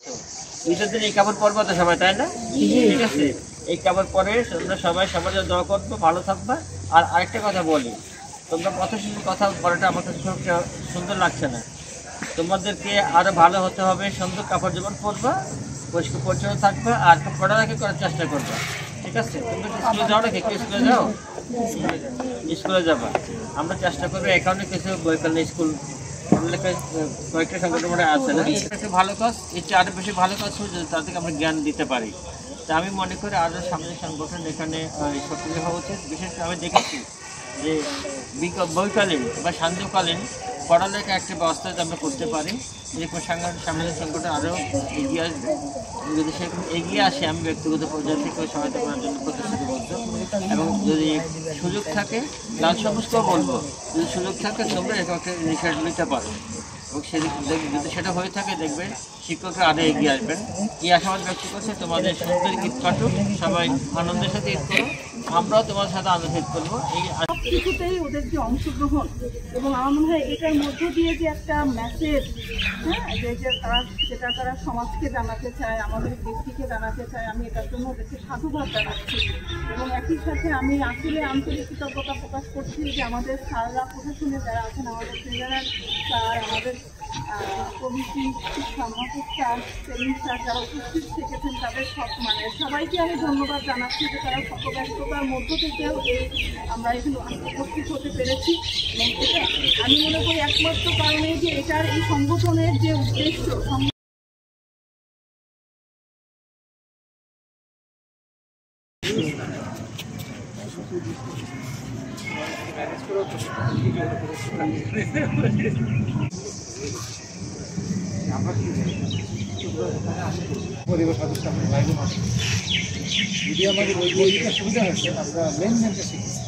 ঈদের দিন এই কাপড় পরবো তো সবাই, তাই না? ঠিক আছে, এই কাপড় পরে তোমরা সবাই সবার জন্য দোয়া করবো, ভালো থাকবা। আর আরেকটা কথা বলি, তোমরা কথা বলাটা আমার কাছে খুব সুন্দর লাগছে না। তোমাদেরকে আরো ভালো হতে হবে, সুন্দর কাপড় যেমন পরবা, পরিষ্কার পরিচ্ছন্ন থাকবা, আর পড়ালেখা করার চেষ্টা করবা। ঠিক আছে, তুমি স্কুলে যাও নাকি? কেউ স্কুলে যাও? স্কুলে যাবা। আমরা চেষ্টা করবো, এই কারণে কিছু বৈকাল স্কুল কয়েকটা সংগঠন আছে না, একটু ভালো কাজ, এর আরো বেশি ভালো কাজ হচ্ছে তাদেরকে আমরা জ্ঞান দিতে পারি। তা আমি মনে করি আরো সামনের সংগঠন এখানে সক্রিয় হওয়া উচিত। বিশেষ করে আমি দেখেছি যে বৈকালীন বা সান্ধ্যকালীন পড়ালেখা একটা ব্যবস্থা আমরা করতে পারি, এরকম সামাজিক সংগঠন আরও এগিয়ে আসবে। যদি সেরকম এগিয়ে আসে, আমি ব্যক্তিগত পর্যায় থেকে সহায়তা করার জন্য প্রতিশ্রুতিবদ্ধ। এবং যদি সুযোগ থাকে, গান সবুজকেও বলবো, যদি সুযোগ থাকে তোমরা এরকম একটা ইনিশিয়েটিভ নিতে পারো। এবং যদি সেটা হয়ে থাকে, দেখবেন শিক্ষকরা আরও এগিয়ে আসবেন। এই আশাবাদ ব্যক্ত করছে। তোমাদের সুন্দর ঈদ কাটুক, সবাই আনন্দের সাথে ঈদ করো, আমরাও তোমাদের সাথে আনন্দ ঈদ করবো। এই কিছুতেই ওদের যে অংশগ্রহণ, এবং আমার মনে হয় এটার মধ্য দিয়ে যে একটা মেসেজ, হ্যাঁ, যেটা তারা সমাজকে জানাতে চায়, আমাদের ব্যক্তিকে জানাতে চায়, আমি এটার জন্য ওদেরকে সাধুবাদ জানাচ্ছি। এবং একই সাথে আমি আসলে আন্তরিক কৃতজ্ঞতা প্রকাশ করছি যে আমাদের স্যাররা, প্রশাসনে যারা আছেন, আমাদের ট্রেনার স্যার, আমাদের কমিটি সমাজের স্যার, ট্রেনিং স্যার যারা উপস্থিত থেকেছেন, তাদের সবাইকে আমি ধন্যবাদ জানাচ্ছি যে তারা শতব্যস্ততার মধ্য থেকেও আমরা এখানে উপস্থিত হতে পেরেছি। এবং এটা আমি মনে করি একমাত্র কারণে যে এটার এই সংগঠনের যে উদ্দেশ্য, পরিবার সদস্য ভাই বোন যদি আমাদের ওই বইটা সুবিধা হচ্ছে, আমরা লেনদেনটা শিখছি।